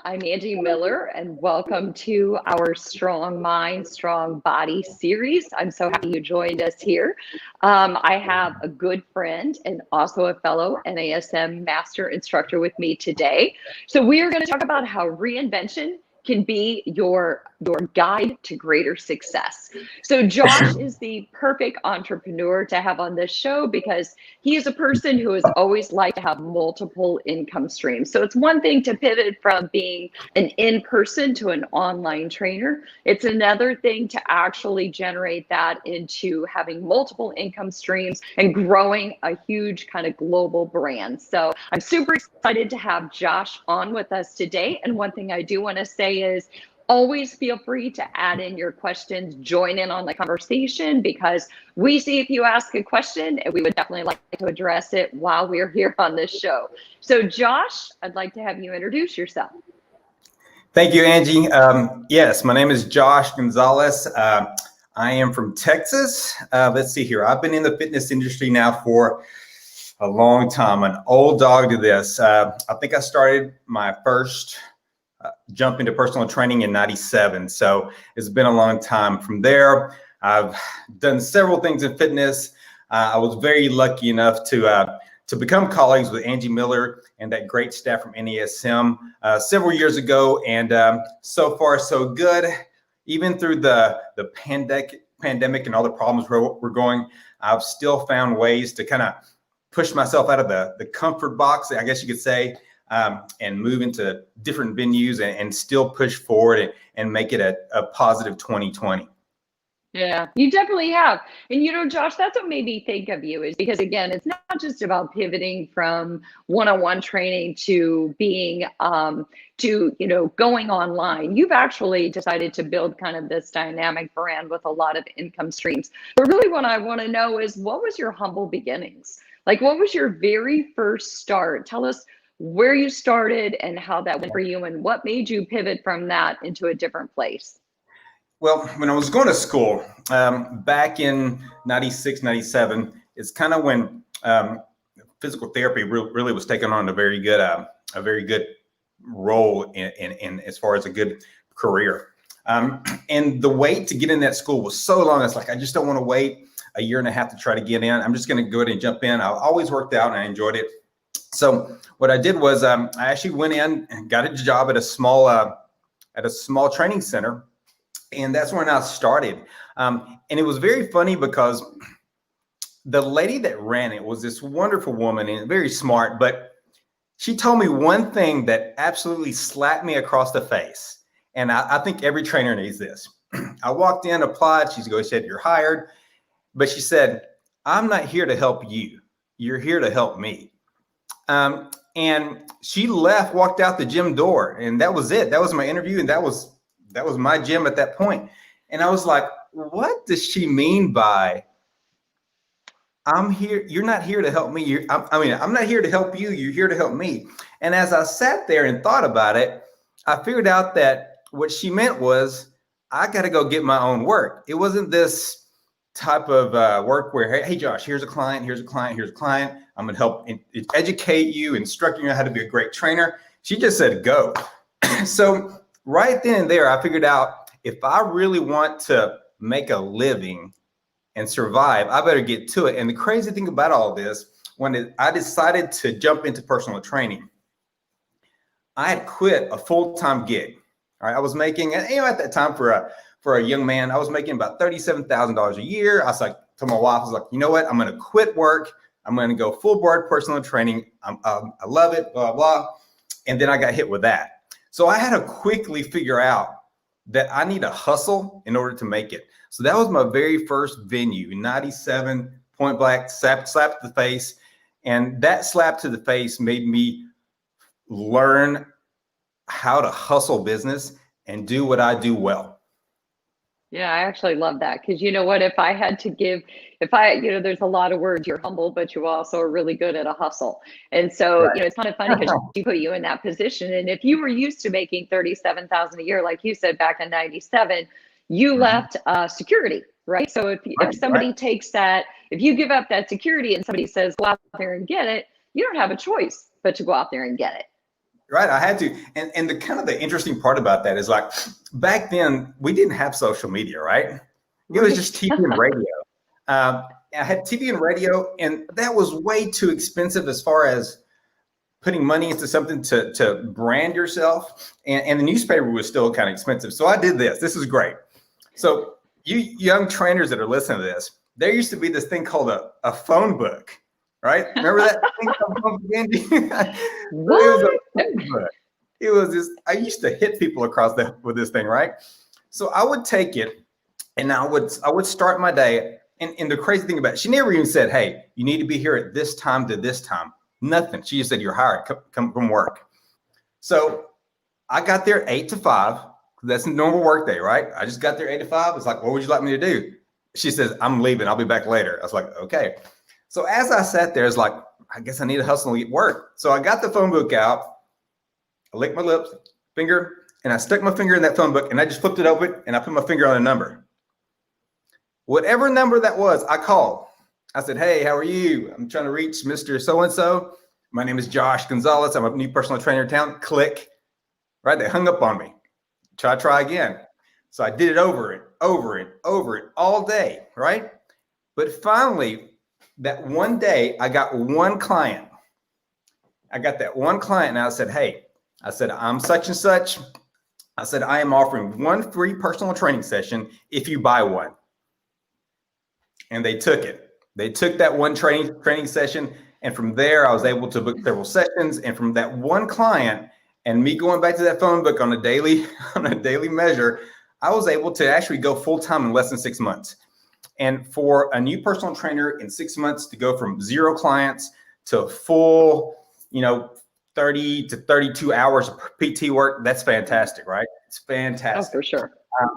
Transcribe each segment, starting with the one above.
I'm Angie Miller, and welcome to our Strong Mind, Strong Body series. I'm so happy you joined us here. I have a good friend and also a fellow NASM Master Instructor with me today. So we are going to talk about how reinvention can be your guide to greater success. So Josh is the perfect entrepreneur to have on this show because he is a person who has always liked to have multiple income streams. So it's one thing to pivot from being an in-person to an online trainer. It's another thing to actually generate that into having multiple income streams and growing a huge kind of global brand. So I'm super excited to have Josh on with us today. And one thing I do want to say is always feel free to add in your questions, join in on the conversation, because we see if you ask a question and we would definitely like to address it while we're here on this show. So Josh, I'd like to have you introduce yourself. Thank you, Angie. Yes, my name is Josh Gonzalez. I am from Texas. Let's see here. I've been in the fitness industry now for a long time, an old dog to this. I think I started my first jump into personal training in '97. So it's been a long time. From there, I've done several things in fitness. I was very lucky enough to become colleagues with Angie Miller and that great staff from NASM several years ago. And so far, so good. Even through the pandemic and all the problems we're going, I've still found ways to kind of push myself out of the comfort box, I guess you could say, and move into different venues and still push forward and make it a positive 2020. Yeah, you definitely have. And, you know, Josh, that's what made me think of you, is because, again, it's not just about pivoting from one-on-one training to being going online. You've actually decided to build kind of this dynamic brand with a lot of income streams. But really what I want to know is, what was your humble beginnings? Like, what was your very first start? Tell us where you started and how that went for you and what made you pivot from that into a different place. Well, when I was going to school back in '96, '97, it's kind of when physical therapy really was taking on a very good role in as far as a good career. And the wait to get in that school was so long. It's like, I just don't want to wait a year and a half to try to get in. I'm just going to go ahead and jump in. I always worked out and I enjoyed it. So what I did was I actually went in and got a job at a small training center. And that's when I started. And it was very funny because the lady that ran it was this wonderful woman and very smart, but she told me one thing that absolutely slapped me across the face. And I think every trainer needs this. I walked in, applied. She said, "You're hired." But she said, "I'm not here to help you. You're here to help me." And she left, walked out the gym door, and that was it. That was my interview, and that was my gym at that point. And I was like, what does she mean by, I'm here, you're not here to help me. I'm not here to help you. You're here to help me. And as I sat there and thought about it, I figured out that what she meant was, I got to go get my own work. It wasn't this type of work where, hey, Josh, here's a client, here's a client, here's a client. I'm going to help educate you, instruct you on how to be a great trainer. She just said, go. So right then and there, I figured out, if I really want to make a living and survive, I better get to it. And the crazy thing about all this, when I decided to jump into personal training, I had quit a full-time gig. All right, I was making, at that time for a young man, I was making about $37,000 a year. I was like, to my wife, I was like, you know what? I'm going to quit work. I'm going to go full board personal training. I love it, blah, blah. And then I got hit with that. So I had to quickly figure out that I need to hustle in order to make it. So that was my very first venue in '97, point blank, slap to the face. And that slap to the face made me learn how to hustle business and do what I do well. Yeah, I actually love that, because you know what, there's a lot of words. You're humble, but you also are really good at a hustle. And so, Right. it's kind of funny because she put you in that position. And if you were used to making $37,000 a year, like you said, back in '97, you left security, right? So if somebody takes that, if you give up that security and somebody says, go out there and get it, you don't have a choice but to go out there and get it. Right. I had to. And the kind of the interesting part about that is like back then we didn't have social media, right? It was just TV and radio. I had TV and radio, and that was way too expensive as far as putting money into something to brand yourself. And the newspaper was still kind of expensive. So I did this. This is great. So you young trainers that are listening to this, there used to be this thing called a phone book, right? Remember that thing called phone book, Angie? It was a phone book. It was this, I used to hit people across with this thing, right? So I would take it and I would start my day. And the crazy thing about it, she never even said, hey, you need to be here at this time to this time. Nothing. She just said, you're hired. Come from work. So I got there 8 to 5. That's a normal work day, right? I just got there 8 to 5. It's like, what would you like me to do? She says, I'm leaving. I'll be back later. I was like, okay. So as I sat there, it's like, I guess I need to hustle and get work. So I got the phone book out. I licked my lips, finger, and I stuck my finger in that phone book, and I just flipped it open, and I put my finger on a number. Whatever number that was, I called. I said, hey, how are you? I'm trying to reach Mr. So-and-so. My name is Josh Gonzalez. I'm a new personal trainer in town. Click. Right? They hung up on me. Try again. So I did it over it all day, right? But finally, that one day, I got one client. I got that one client, and I said, hey, I'm such and such. I said, I am offering one free personal training session if you buy one. And they took it. They took that one training session. And from there, I was able to book several sessions. And from that one client and me going back to that phone book on a daily measure, I was able to actually go full time in less than 6 months. And for a new personal trainer in 6 months to go from 0 clients to full, 30 to 32 hours of PT work, that's fantastic, right? It's fantastic. Oh, for sure.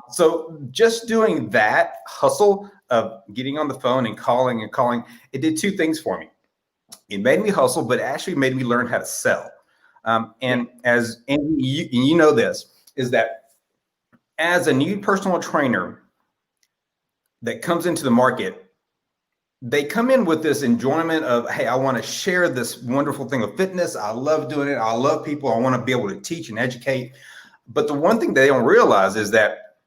So just doing that hustle of getting on the phone and calling, it did 2 things for me. It made me hustle, but actually made me learn how to sell. And as Angie, you know this, is that as a new personal trainer that comes into the market, they come in with this enjoyment of, hey, I want to share this wonderful thing of fitness. I love doing it. I love people. I want to be able to teach and educate. But the one thing they don't realize is that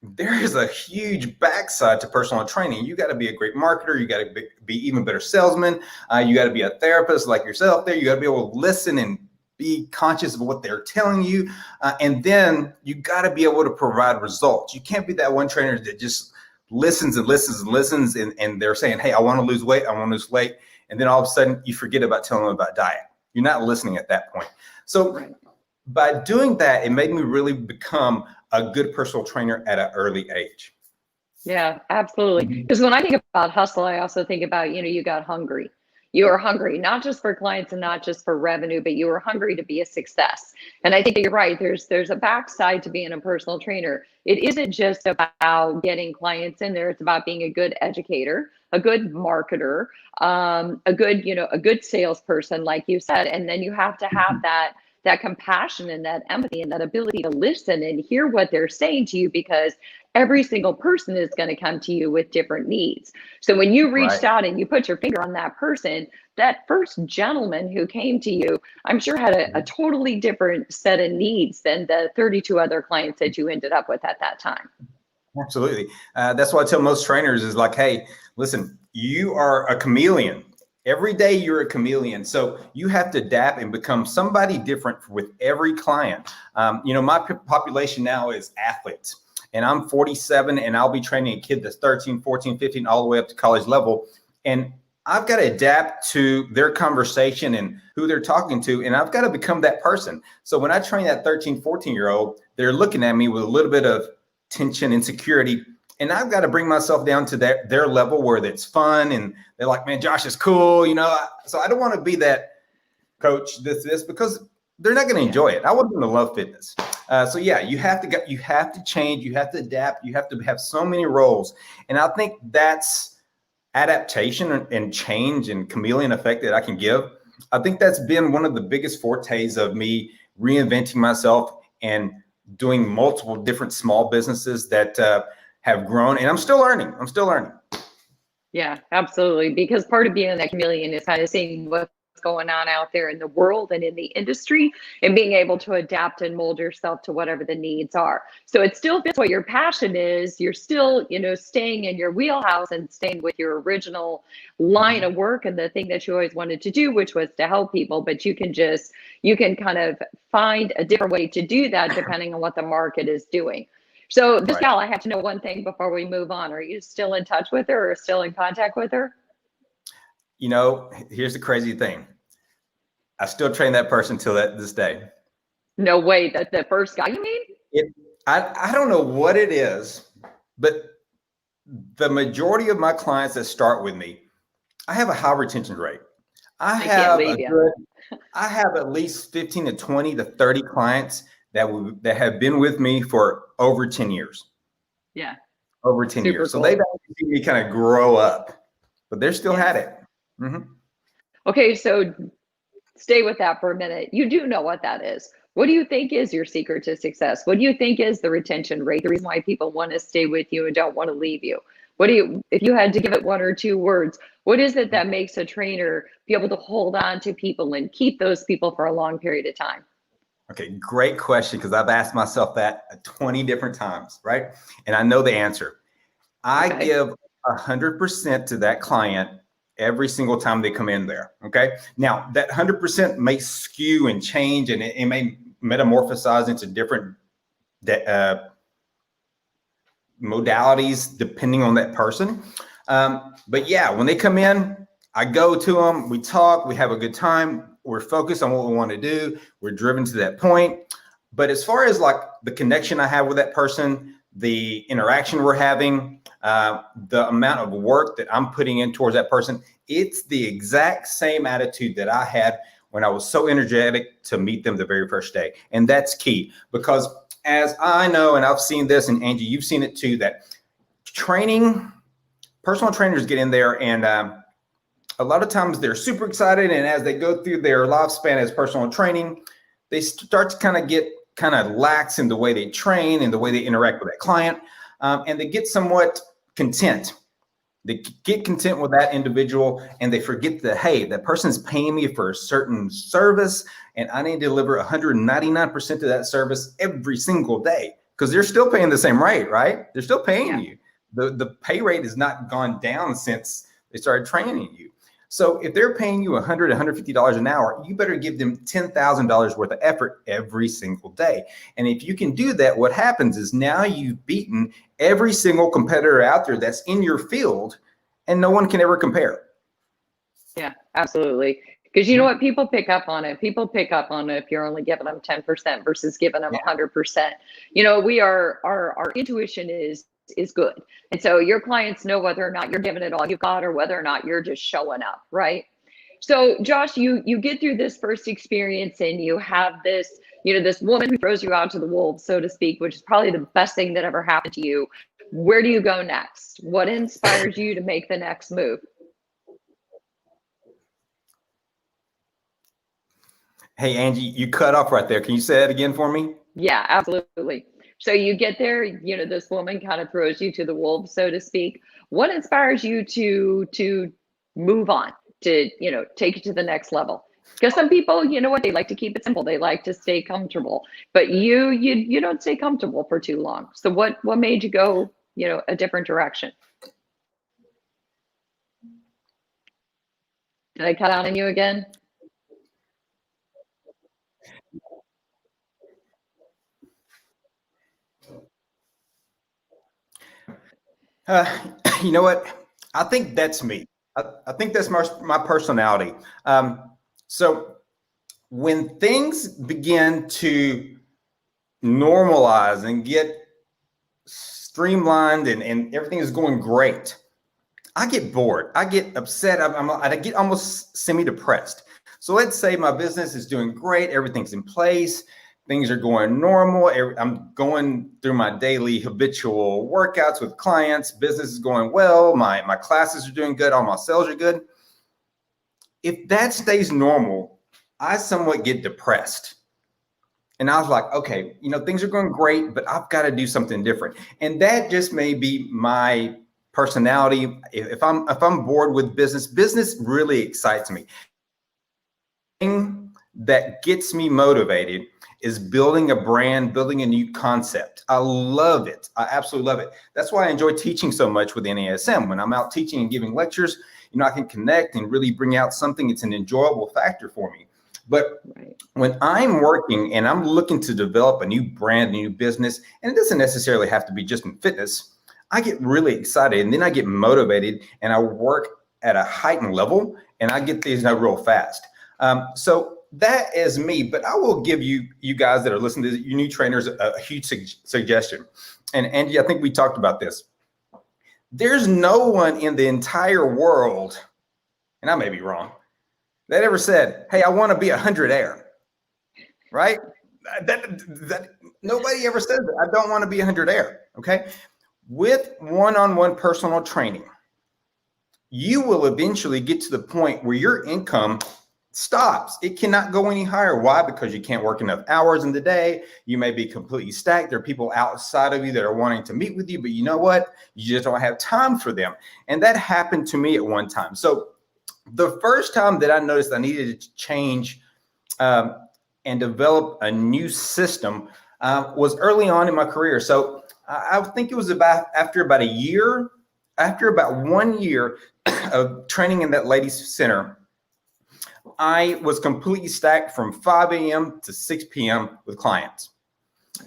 there is a huge backside to personal training. You got to be a great marketer. You got to be even better salesman. You got to be a therapist like yourself there. You got to be able to listen and be conscious of what they're telling you. And then you got to be able to provide results. You can't be that one trainer that just listens and they're saying, hey, I want to lose weight. And then all of a sudden you forget about telling them about diet. You're not listening at that point. So by doing that, it made me really become a good personal trainer at an early age. Yeah, absolutely. Because when I think about hustle, I also think about, you got hungry. You are hungry, not just for clients and not just for revenue, but you are hungry to be a success. And I think that you're right. There's a backside to being a personal trainer. It isn't just about getting clients in there. It's about being a good educator, a good marketer, a good salesperson, like you said. And then you have to have that compassion and that empathy and that ability to listen and hear what they're saying to you, because every single person is going to come to you with different needs. So when you reached out and you put your finger on that person, that first gentleman who came to you, I'm sure had a totally different set of needs than the 32 other clients that you ended up with at that time. Absolutely. That's what I tell most trainers is like, hey, listen, you are a chameleon. Every day you're a chameleon. So you have to adapt and become somebody different with every client. My population now is athletes, and I'm 47 and I'll be training a kid that's 13, 14, 15, all the way up to college level. And I've got to adapt to their conversation and who they're talking to. And I've got to become that person. So when I train that 13, 14-year-old, they're looking at me with a little bit of tension, insecurity. And I've got to bring myself down to their level where it's fun. And they're like, man, Josh is cool. So I don't want to be that coach, this, because they're not going to enjoy it. I want them to love fitness. So yeah, you have to change, you have to adapt, you have to have so many roles. And I think that's adaptation and change and chameleon effect that I can give. I think that's been one of the biggest fortes of me reinventing myself and doing multiple different small businesses that have grown, and I'm still learning. Yeah, absolutely. Because part of being that chameleon is kind of seeing what's going on out there in the world and in the industry, and being able to adapt and mold yourself to whatever the needs are. So it still fits what your passion is. You're still, staying in your wheelhouse and staying with your original line of work and the thing that you always wanted to do, which was to help people. But you can kind of find a different way to do that depending on what the market is doing. So this gal, I have to know one thing before we move on. Are you still in touch with her or still in contact with her? Here's the crazy thing. I still train that person till this day. No way. That the first guy, you mean? I don't know what it is, but the majority of my clients that start with me, I have a high retention rate. I have at least 15 to 20 to 30 clients that have been with me for over 10 years. Yeah. Over 10 years. Cool. So they've actually seen me kind of grow up, but they're still at it. Mm-hmm. Okay. So stay with that for a minute. You do know what that is. What do you think is your secret to success? What do you think is the retention rate? The reason why people want to stay with you and don't want to leave you? If you had to give it one or two words, what is it that makes a trainer be able to hold on to people and keep those people for a long period of time? Okay, great question, because I've asked myself that 20 different times, right? And I know the answer. I give 100% to that client every single time they come in there, okay? Now, that 100% may skew and change, and it may metamorphosize into different modalities depending on that person. But yeah, when they come in, I go to them, we talk, we have a good time. We're focused on what we want to do. We're driven to that point. But as far as like the connection I have with that person, the interaction we're having, the amount of work that I'm putting in towards that person, it's the exact same attitude that I had when I was so energetic to meet them the very first day. And that's key, because as I know, and I've seen this, and Angie, you've seen it too, that personal trainers get in there and a lot of times they're super excited. And as they go through their lifespan as personal training, they start to kind of get lax in the way they train and the way they interact with that client. And they get somewhat content. They get content with that individual, and they forget that, hey, that person's paying me for a certain service, and I need to deliver 199% of that service every single day, because they're still paying the same rate, right? They're still paying you. The pay rate has not gone down since they started training you. So if they're paying you $100, $150 an hour, you better give them $10,000 worth of effort every single day. And if you can do that, what happens is now you've beaten every single competitor out there that's in your field, and no one can ever compare. Yeah, absolutely. Because you know what? People pick up on it. People pick up on it if you're only giving them 10% versus giving them 100%. Our intuition is good. And so your clients know whether or not you're giving it all you've got or whether or not you're just showing up, right? So Josh, you get through this first experience and you have this, this woman who throws you out to the wolves, so to speak, which is probably the best thing that ever happened to you. Where do you go next? What inspires you to make the next move? Hey, Angie, you cut off right there. Can you say that again for me? Yeah, absolutely. So you get there, this woman kind of throws you to the wolves, so to speak. What inspires you to move on, to, take it to the next level? Because some people, they like to keep it simple. They like to stay comfortable, but you don't stay comfortable for too long. So what made you go, a different direction? Did I cut out on you again? You know what? I think that's me. I think that's my personality. So when things begin to normalize and get streamlined and everything is going great, I get bored. I get upset. I get almost semi-depressed. So let's say my business is doing great. Everything's in place. Things are going normal. I'm going through my daily habitual workouts with clients. Business is going well. My classes are doing good. All my sales are good. If that stays normal, I somewhat get depressed. And I was like, okay, things are going great, but I've got to do something different. And that just may be my personality. If I'm bored with business really excites me. thing that gets me motivated is building a brand, building a new concept. I love it. I absolutely love it. That's why I enjoy teaching so much with NASM. When I'm out teaching and giving lectures, I can connect and really bring out something. It's an enjoyable factor for me. But when I'm working and I'm looking to develop a new brand, a new business, and it doesn't necessarily have to be just in fitness, I get really excited and then I get motivated and I work at a heightened level and I get these real fast. So that is me, but I will give you guys that are listening to you new trainers a huge suggestion. And Angie, I think we talked about this. There's no one in the entire world, and I may be wrong, that ever said, hey, I want to be 100 air, right? That nobody ever says that. I don't want to be 100 air, okay? With one-on-one personal training, you will eventually get to the point where your income stops. It cannot go any higher. Why? Because you can't work enough hours in the day. You may be completely stacked. There are people outside of you that are wanting to meet with you, but you know what? You just don't have time for them. And that happened to me at one time. So the first time that I noticed I needed to change and develop a new system was early on in my career. So I think it was after about 1 year of training in that ladies' center, I was completely stacked from 5 a.m. to 6 p.m. with clients.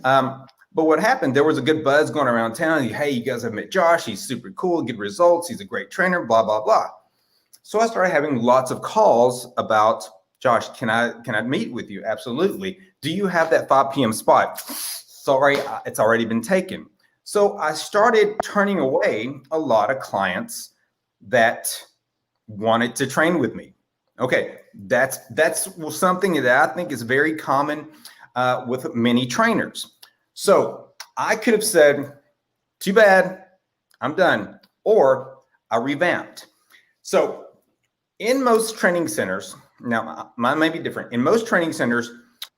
But what happened, there was a good buzz going around town. Hey, you guys have met Josh. He's super cool, good results. He's a great trainer, blah, blah, blah. So I started having lots of calls about, Josh, can I meet with you? Absolutely. Do you have that 5 p.m. spot? Sorry, it's already been taken. So I started turning away a lot of clients that wanted to train with me. Okay, that's something that I think is very common with many trainers. So I could have said, too bad, I'm done, or I revamped. So in most training centers, now mine may be different. In most training centers,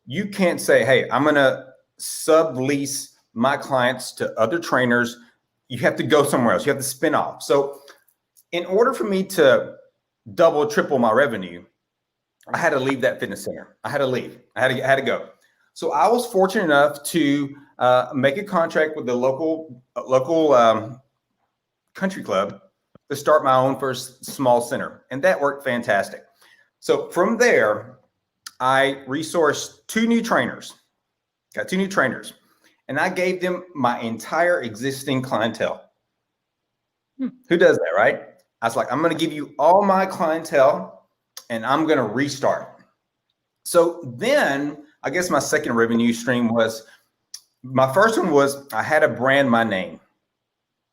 you can't say, hey, I'm going to sublease my clients to other trainers. You have to go somewhere else. You have to spin off. So in order for me to double, triple my revenue, I had to leave that fitness center. I had to leave. I had to go. So I was fortunate enough to make a contract with the local country club to start my own first small center. And that worked fantastic. So from there, I resourced 2 new trainers, got 2 new trainers, and I gave them my entire existing clientele. Who does that, right? I was like, I'm going to give you all my clientele and I'm going to restart. So then I guess my second revenue stream was, my first one was I had to brand my name.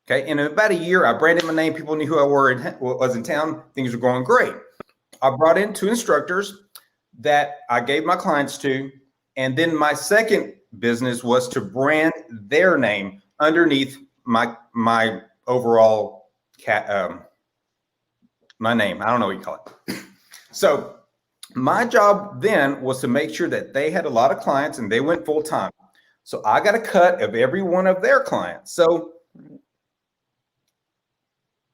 Okay. In about a year, I branded my name. People knew who I was in town. Things were going great. I brought in 2 instructors that I gave my clients to. And then my second business was to brand their name underneath my overall my name. I don't know what you call it. So my job then was to make sure that they had a lot of clients and they went full time. So I got a cut of every one of their clients. So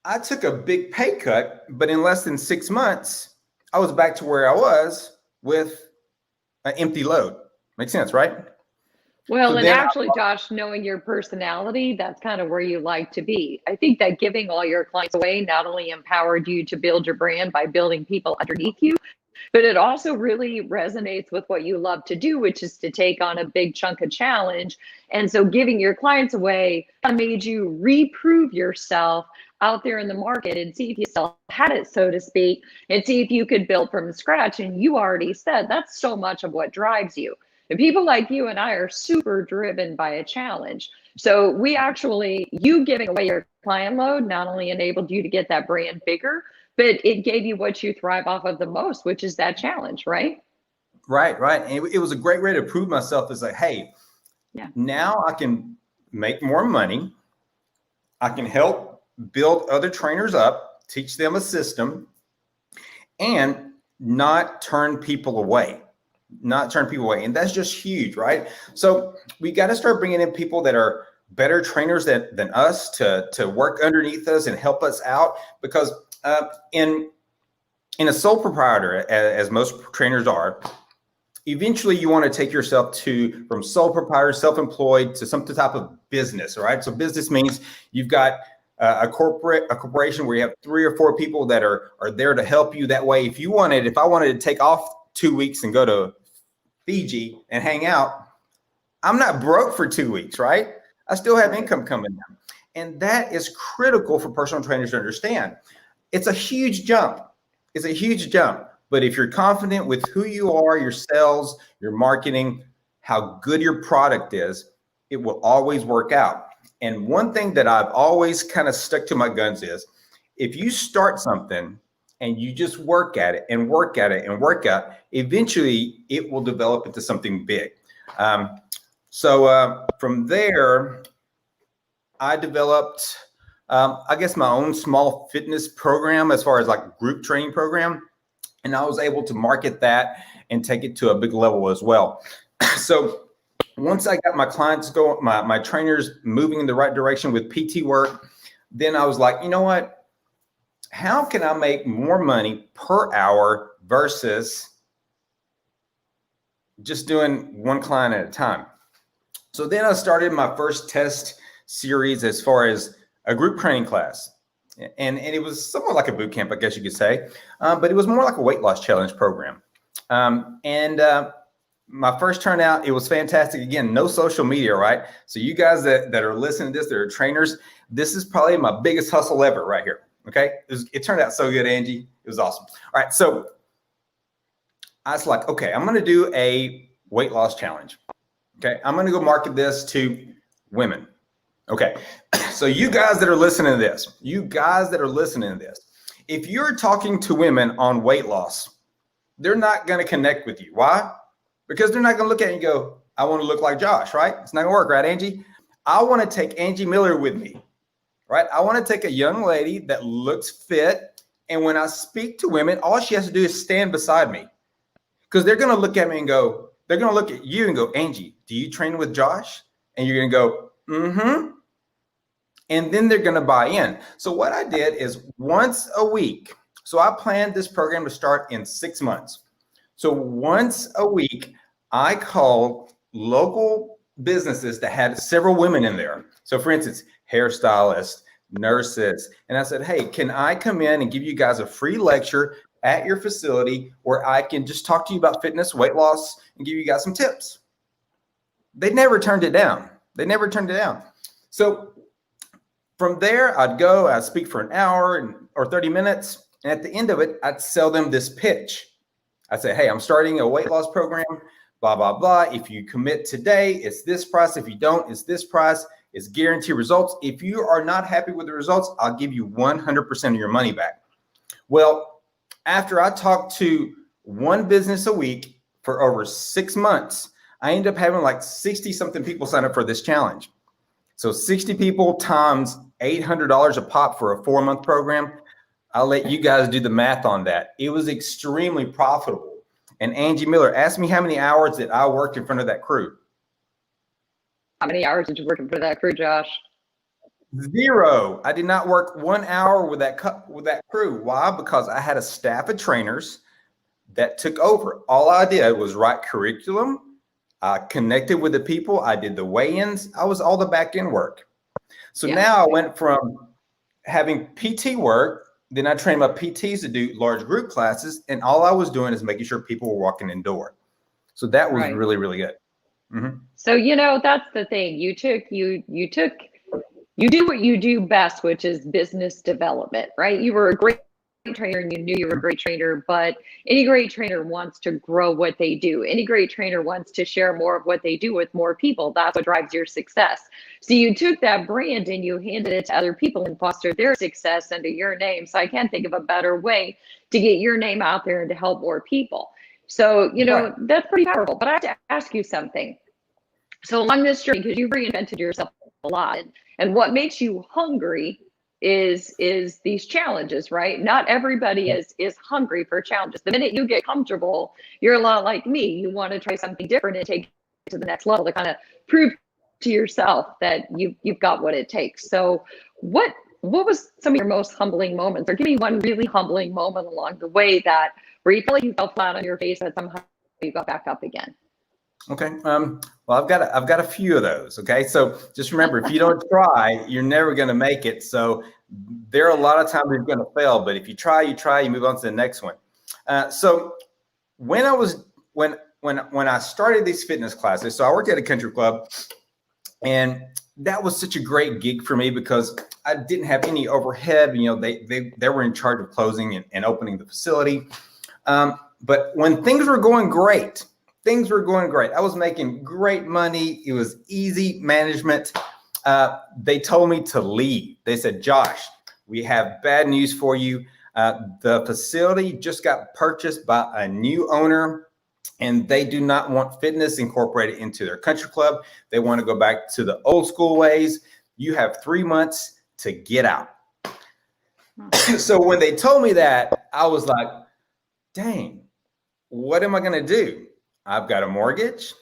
I took a big pay cut, but in less than 6 months, I was back to where I was with an empty load. Makes sense, right? Well, and actually, Josh, knowing your personality, that's kind of where you like to be. I think that giving all your clients away not only empowered you to build your brand by building people underneath you, but it also really resonates with what you love to do, which is to take on a big chunk of challenge. And so giving your clients away made you reprove yourself out there in the market and see if you still had it, so to speak, and see if you could build from scratch. And you already said that's so much of what drives you. And people like you and I are super driven by a challenge. So you giving away your client load not only enabled you to get that brand bigger, but it gave you what you thrive off of the most, which is that challenge, right? Right. And it was a great way to prove myself. It's like, hey, now I can make more money. I can help build other trainers up, teach them a system, and not turn people away. And that's just huge, right? So we got to start bringing in people that are better trainers than us to work underneath us and help us out, because in in a sole proprietor, as most trainers are, eventually you want to take yourself from sole proprietor, self-employed, to some type of business, right? So business means you've got a corporation where you have 3 or 4 people that are there to help you. That way, if I wanted to take off 2 weeks and go to Fiji and hang out, I'm not broke for 2 weeks, right? I still have income coming in. And that is critical for personal trainers to understand. It's a huge jump. It's a huge jump. But if you're confident with who you are, your sales, your marketing, how good your product is, it will always work out. And one thing that I've always kind of stuck to my guns is, if you start something and you just work at it and work at it and work out, eventually it will develop into something big. So from there, I developed, I guess, my own small fitness program as far as like group training program. And I was able to market that and take it to a big level as well. So once I got my clients going, my trainers moving in the right direction with PT work, then I was like, you know what? How can I make more money per hour versus just doing one client at a time? So then I started my first test series as far as a group training class. And it was somewhat like a boot camp, I guess you could say, but it was more like a weight loss challenge program. My first turnout, it was fantastic. Again, no social media, right? So you guys that are listening to this, that are trainers, this is probably my biggest hustle ever right here, okay? It turned out so good, Angie. It was awesome. All right, so I was like, okay, I'm gonna do a weight loss challenge. Okay, I'm gonna go market this to women. Okay, so you guys that are listening to this, if you're talking to women on weight loss, they're not going to connect with you. Why? Because they're not going to look at you and go, I want to look like Josh, right? It's not going to work, right, Angie? I want to take Angie Miller with me, right? I want to take a young lady that looks fit. And when I speak to women, all she has to do is stand beside me, because they're going to look at me and go, they're going to look at you and go, Angie, do you train with Josh? And you're going to go, mm-hmm. And then they're going to buy in. So what I did is once a week. So I planned this program to start in 6 months. So once a week, I called local businesses that had several women in there. So for instance, hairstylists, nurses. And I said, hey, can I come in and give you guys a free lecture at your facility where I can just talk to you about fitness, weight loss, and give you guys some tips? They never turned it down. So from there, I'd speak for an hour or 30 minutes. And at the end of it, I'd sell them this pitch. I'd say, hey, I'm starting a weight loss program, blah, blah, blah. If you commit today, it's this price. If you don't, it's this price. It's guaranteed results. If you are not happy with the results, I'll give you 100% of your money back. Well, after I talked to one business a week for over 6 months, I ended up having like 60 something people sign up for this challenge. So 60 people times $800 a pop for a 4-month program. I'll let you guys do the math on that. It was extremely profitable. And Angie Miller, asked me how many hours that I worked in front of that crew. How many hours did you work in front of that crew, Josh? 0. I did not work 1 hour with that crew. Why? Because I had a staff of trainers that took over. All I did was write curriculum. I connected with the people. I did the weigh-ins. I was all the back end work. So now I went from having PT work, then I trained my PTs to do large group classes, and all I was doing is making sure people were walking in door. So that was really, really good. Mm-hmm. So, that's the thing. You do what you do best, which is business development, right? You were a great trainer and you knew you were a great trainer, but any great trainer wants to grow what they do. Any great trainer wants to share more of what they do with more people. That's what drives your success. So you took that brand and you handed it to other people and fostered their success under your name. So I can't think of a better way to get your name out there and to help more people. So, that's pretty powerful. But I have to ask you something. So along this journey, because you've reinvented yourself a lot, and what makes you hungry is these challenges, right? Not everybody is hungry for challenges. The minute you get comfortable, you're a lot like me. You want to try something different and take it to the next level to kind of prove to yourself that you've got what it takes. So what what was some of your most humbling moments, or give me one really humbling moment along the way that where you feel like you fell flat on your face and somehow you got back up again? Okay. Well, I've got a few of those. Okay. So just remember, if you don't try, you're never going to make it. So there are a lot of times you're going to fail, but if you try, you move on to the next one. So when I started these fitness classes, so I worked at a country club, and that was such a great gig for me because I didn't have any overhead. You know, they were in charge of closing and opening the facility. But when things were going great, I was making great money. It was easy management. They told me to leave. They said, Josh, we have bad news for you. The facility just got purchased by a new owner, and they do not want fitness incorporated into their country club. They want to go back to the old school ways. You have 3 months to get out. So when they told me that, I was like, dang, what am I going to do? I've got a mortgage.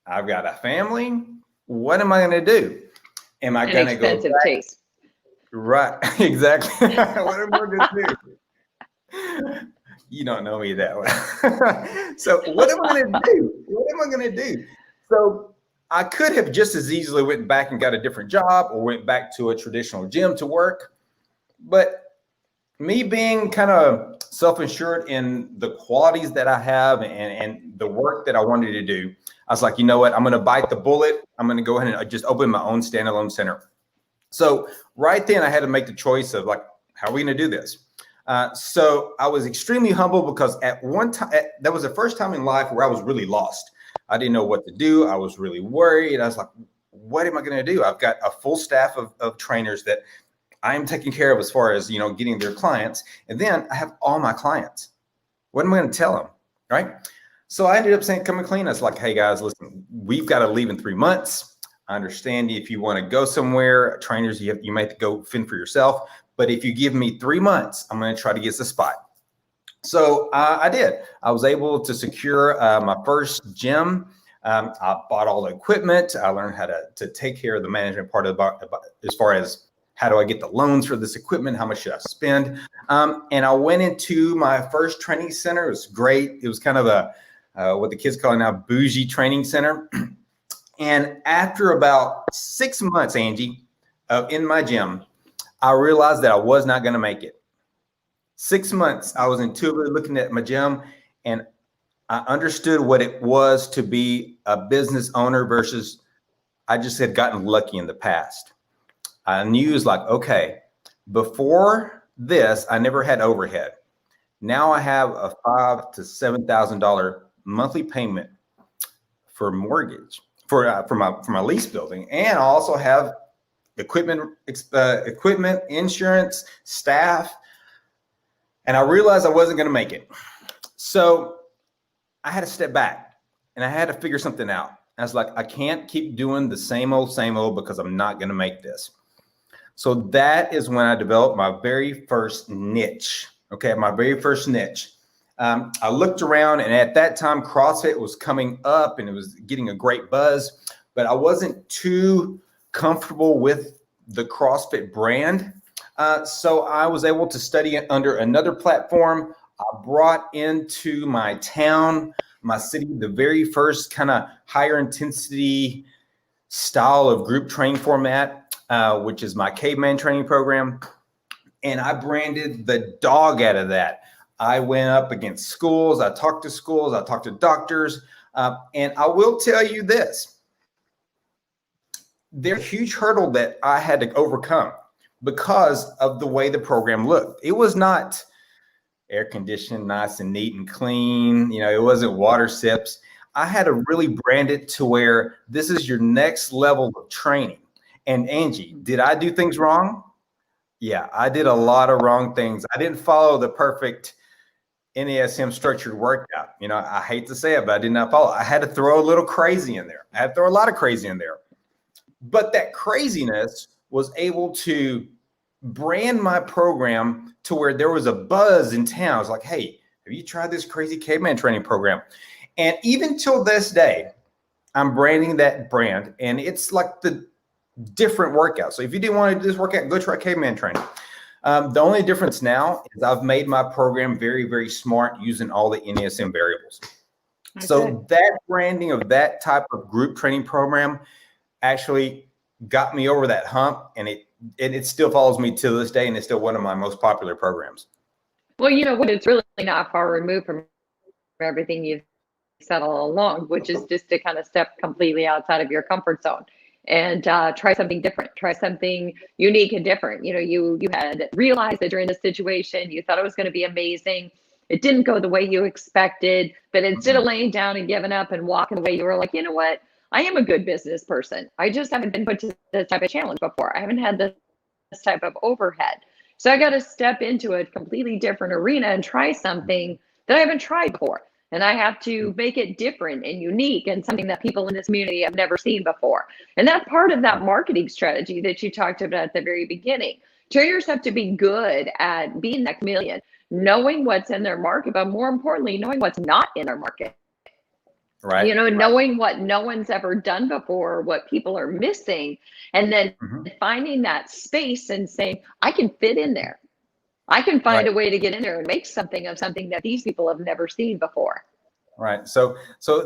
I've got a family. What am I going to do? Am I going to go expensive back? taste. Right, exactly. What am I going to do? You don't know me that well. So what am I going to do? What am I going to do? So I could have just as easily went back and got a different job or went back to a traditional gym to work. But me being kind of self-assured in the qualities that I have and the work that I wanted to do, I was like, you know what? I'm going to bite the bullet. I'm going to go ahead and just open my own standalone center. So right then I had to make the choice of like, how are we going to do this? So I was extremely humble because at one time, that was the first time in life where I was really lost. I didn't know what to do. I was really worried. I was like, what am I going to do? I've got a full staff of trainers that I'm taking care of as far as, you know, getting their clients. And then I have all my clients. What am I going to tell them? Right. So I ended up saying, come and clean. I was like, hey guys, listen, we've got to leave in 3 months. I understand if you want to go somewhere, trainers, you might have to go fend for yourself. But if you give me 3 months, I'm going to try to get the spot. So I did. I was able to secure my first gym. I bought all the equipment. I learned how to take care of the management part of as far as how do I get the loans for this equipment? How much should I spend? And I went into my first training center. It was great. It was kind of a what the kids call it now, bougie training center. And after about 6 months, Angie, in my gym, I realized that I was not going to make it. 6 months, I was intuitively looking at my gym, and I understood what it was to be a business owner versus I just had gotten lucky in the past. I knew it was like, okay, before this, I never had overhead. Now I have a $5,000 to $7,000 monthly payment for mortgage for my lease building, and I also have equipment, insurance, staff, and I realized I wasn't going to make it. So I had to step back and I had to figure something out. I was like, I can't keep doing the same old because I'm not going to make this. So that is when I developed my very first niche. Okay, my very first niche. I looked around, and at that time, CrossFit was coming up and it was getting a great buzz, but I wasn't too comfortable with the CrossFit brand. So I was able to study it under another platform. I brought into my town, my city, the very first kind of higher intensity style of group training format, which is my caveman training program. And I branded the dog out of that. I went up against schools. I talked to doctors. And I will tell you this. There's a huge hurdle that I had to overcome because of the way the program looked. It was not air conditioned, nice and neat and clean. You know, it wasn't water sips. I had to really brand it to where this is your next level of training. And Angie, did I do things wrong? Yeah, I did a lot of wrong things. I didn't follow the perfect NASM structured workout. You know, I hate to say it, but I did not follow. I had to throw a little crazy in there. I had to throw a lot of crazy in there. But that craziness was able to brand my program to where there was a buzz in town. I was like, hey, have you tried this crazy caveman training program? And even till this day, I'm branding that brand. And it's like the different workouts. So if you didn't want to do this workout, go try caveman training. The only difference now is I've made my program very, very smart using all the NASM variables. Okay. So that branding of that type of group training program actually got me over that hump, and it still follows me to this day, and it's still one of my most popular programs. Well, you know what? It's really not far removed from everything you've said all along, which is just to kind of step completely outside of your comfort zone and try something different, try something unique and different. You know, you had realized that during the situation, you thought it was going to be amazing. It didn't go the way you expected, but instead of laying down and giving up and walking away, you were like, you know what? I am a good business person. I just haven't been put to this type of challenge before. I haven't had this type of overhead. So I got to step into a completely different arena and try something that I haven't tried before. And I have to make it different and unique and something that people in this community have never seen before. And that's part of that marketing strategy that you talked about at the very beginning. Train yourself to be good at being that chameleon, knowing what's in their market, but more importantly, knowing what's not in their market. Right. You know, knowing what no one's ever done before, what people are missing, and then finding that space and saying, I can fit in there. I can find a way to get in there and make something of something that these people have never seen before. Right. So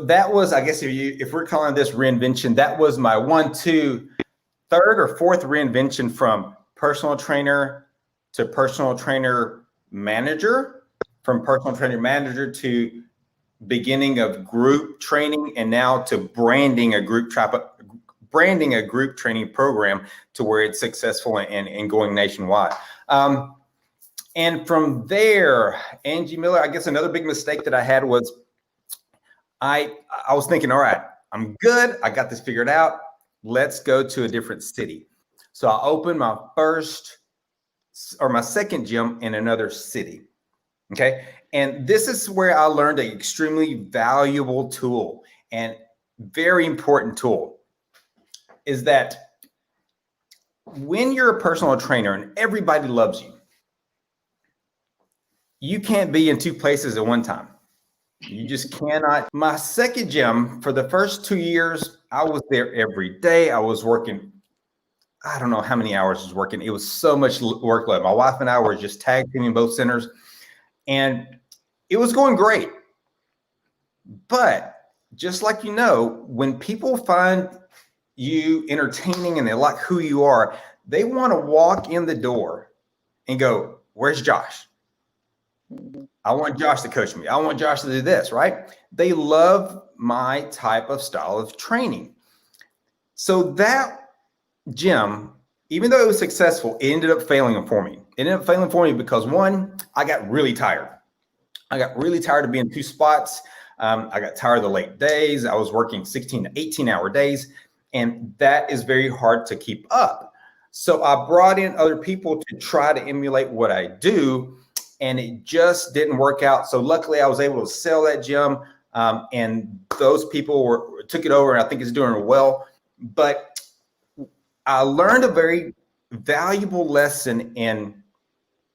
that was, I guess, if we're calling this reinvention, that was my third or fourth reinvention from personal trainer to personal trainer manager, from personal trainer manager to beginning of group training, and now to branding a group training program to where it's successful and going nationwide. And from there, Angie Miller, I guess another big mistake that I had was I was thinking, all right, I'm good. I got this figured out. Let's go to a different city. So I opened my second gym in another city. Okay. And this is where I learned an extremely valuable tool and very important tool, is that when you're a personal trainer and everybody loves you, you can't be in two places at one time. You just cannot. My second gym, for the first 2 years, I was there every day. I was working, I don't know how many hours I was working. It was so much workload. My wife and I were just tag teaming both centers, and it was going great. But just like, you know, when people find you entertaining and they like who you are, they want to walk in the door and go, where's Josh? I want Josh to coach me. I want Josh to do this, right? They love my type of style of training. So that gym, even though it was successful, it ended up failing for me. It ended up failing for me because, one, I got really tired. I got really tired of being in two spots. I got tired of the late days. I was working 16 to 18-hour days, and that is very hard to keep up. So I brought in other people to try to emulate what I do, and it just didn't work out. So luckily, I was able to sell that gym, and those people took it over, and I think it's doing well. But I learned a very valuable lesson in,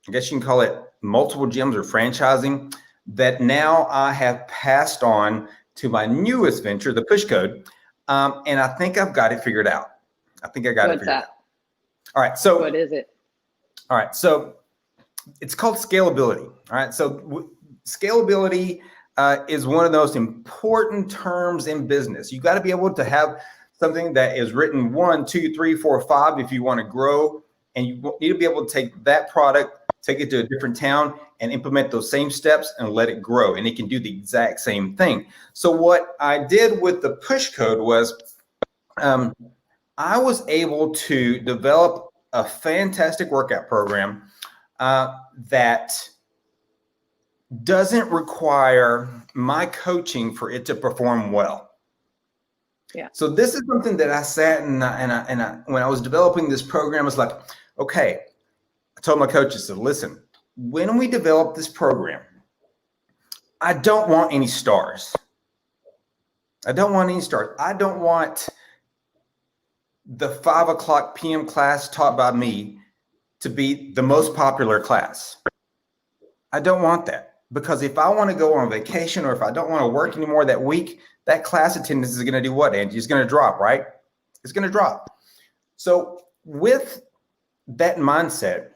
I guess you can call it multiple gyms or franchising, that now I have passed on to my newest venture, the Push Code. And I think I've got it figured out. I think I got it figured out. All right. So what is it? All right. So it's called Scalability. All right. So scalability is one of the most important terms in business. You got to be able to have something that is written 1, 2, 3, 4, 5 if you want to grow, and you need to be able to take that product, take it to a different town, and implement those same steps and let it grow. And it can do the exact same thing. So what I did with the Push Code was I was able to develop a fantastic workout program that doesn't require my coaching for it to perform well. Yeah. So this is something that I sat and when I was developing this program, I was like, okay, I told my coaches, so listen, when we develop this program, I don't want any stars. I don't want any stars. I don't want the 5:00 p.m. class taught by me to be the most popular class. I don't want that, because if I want to go on vacation or if I don't want to work anymore that week, that class attendance is going to do what, Angie? It's going to drop, right? It's going to drop. So with that mindset,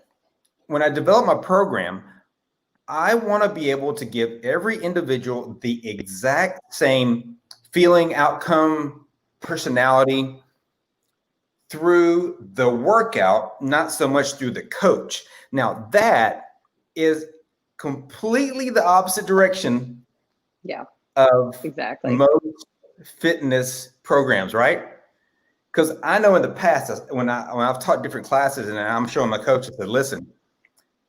when I develop my program, I want to be able to give every individual the exact same feeling, outcome, personality through the workout, not so much through the coach. Now that is completely the opposite direction of most fitness programs, right? Because I know in the past, when I've taught different classes and I'm showing my coach, I said, listen,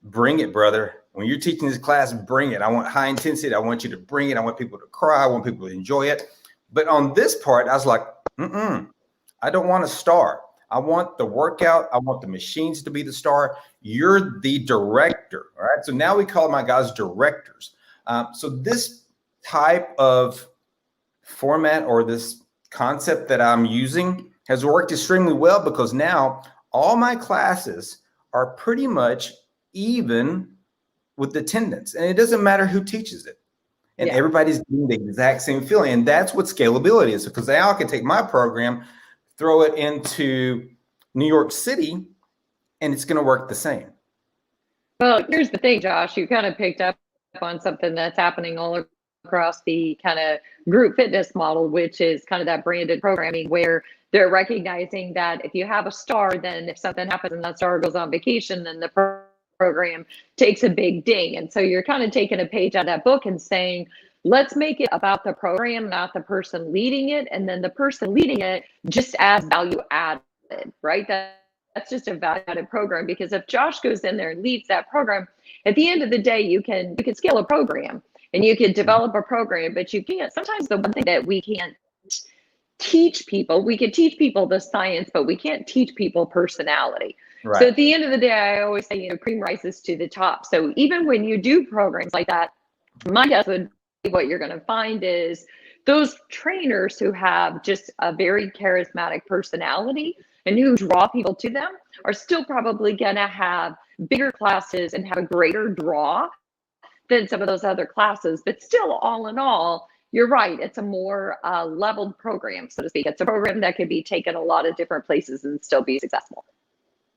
bring it, brother. When you're teaching this class, bring it. I want high intensity. I want you to bring it. I want people to cry. I want people to enjoy it. But on this part, I was like, I don't want a star. I want the workout. I want the machines to be the star. You're the director. All right. So now we call my guys directors. So this type of format or this concept that I'm using has worked extremely well, because now all my classes are pretty much even with the attendance, and it doesn't matter who teaches it, and everybody's getting the exact same feeling. And that's what scalability is, because now I can take my program, throw it into New York City, and it's going to work the same. Well, here's the thing, Josh, you kind of picked up on something that's happening all across the kind of group fitness model, which is kind of that branded programming, where they're recognizing that if you have a star, then if something happens and that star goes on vacation, then the program takes a big ding. And so you're kind of taking a page out of that book and saying, let's make it about the program, not the person leading it. And then the person leading it just adds value added, right? That's just a value added program, because if Josh goes in there and leads that program, at the end of the day, you can scale a program and you can develop a program, but you can't. Sometimes the one thing that we can't teach people, we can teach people the science, but we can't teach people personality. Right. So at the end of the day, I always say, cream rises to the top. So even when you do programs like that, my guess would be what you're going to find is those trainers who have just a very charismatic personality and who draw people to them are still probably going to have bigger classes and have a greater draw than some of those other classes. But still, all in all, you're right. It's a more leveled program, so to speak. It's a program that can be taken a lot of different places and still be successful.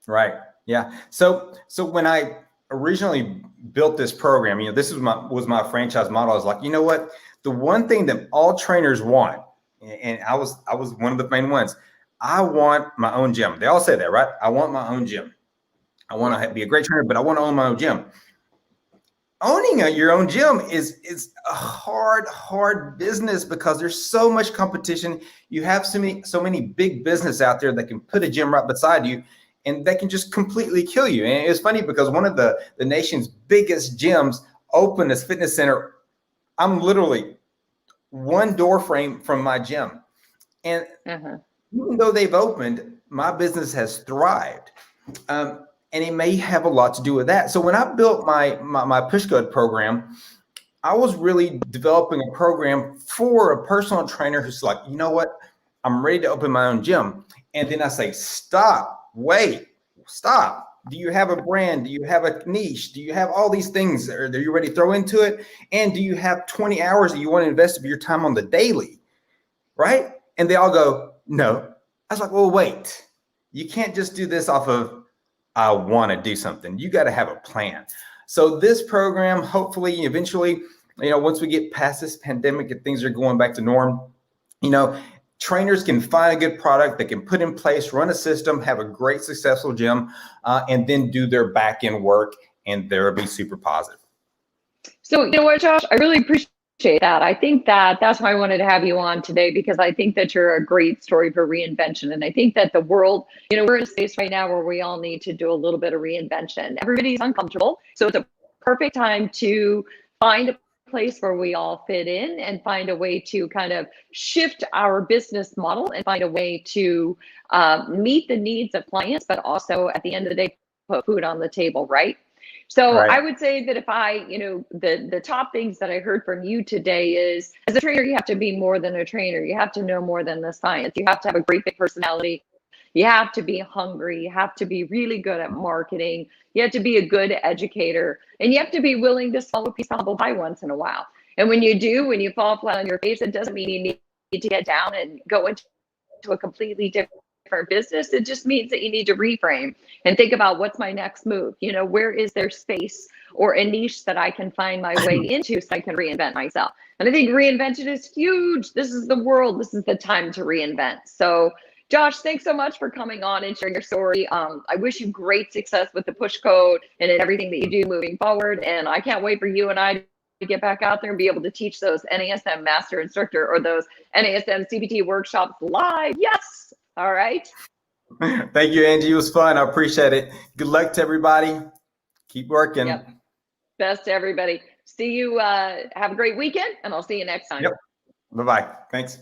Right. Yeah. So when I originally built this program, this was my franchise model. I was like, you know what? The one thing that all trainers want, and I was one of the main ones, I want my own gym. They all say that, right? I want my own gym. I want to be a great trainer, but I want to own my own gym. Owning your own gym is a hard business, because there's so much competition. You have so many big business out there that can put a gym right beside you, and that can just completely kill you. And it's funny, because one of the nation's biggest gyms opened this fitness center. I'm literally one door frame from my gym. And even though they've opened, my business has thrived. And it may have a lot to do with that. So when I built my Push Good program, I was really developing a program for a personal trainer who's like, you know what? I'm ready to open my own gym. And then I say, stop, wait, stop. Do you have a brand? Do you have a niche? Do you have all these things? Are you ready to throw into it? And do you have 20 hours that you want to invest of your time on the daily? Right? And they all go, no. I was like, well, wait, you can't just do this off of, I want to do something. You got to have a plan. So this program, hopefully, eventually, once we get past this pandemic and things are going back to norm, trainers can find a good product that can put in place, run a system, have a great successful gym, and then do their back end work, and they'll be super positive. So you know what, Josh, I really appreciate that. I think that's why I wanted to have you on today, because I think that you're a great story for reinvention. And I think that the world, we're in a space right now where we all need to do a little bit of reinvention. Everybody's uncomfortable. So it's a perfect time to find a place where we all fit in and find a way to kind of shift our business model and find a way to meet the needs of clients, but also at the end of the day, put food on the table, right? So right. I would say that if the top things that I heard from you today is, as a trainer, you have to be more than a trainer. You have to know more than the science. You have to have a great big personality. You have to be hungry. You have to be really good at marketing. You have to be a good educator. And you have to be willing to swallow a piece of humble pie once in a while. And when you fall flat on your face, it doesn't mean you need to get down and go into a completely different different business. It just means that you need to reframe and think about what's my next move. You know, where is there space or a niche that I can find my way into so I can reinvent myself? And I think reinvention is huge. This is the world. This is the time to reinvent. So Josh, thanks so much for coming on and sharing your story. I wish you great success with the push code and in everything that you do moving forward. And I can't wait for you and I to get back out there and be able to teach those NASM Master Instructor or those NASM CPT workshops live. Yes. All right. Thank you, Angie. It was fun. I appreciate it. Good luck to everybody. Keep working. Yep. Best to everybody. See you. Have a great weekend, and I'll see you next time. Yep. Bye-bye. Thanks.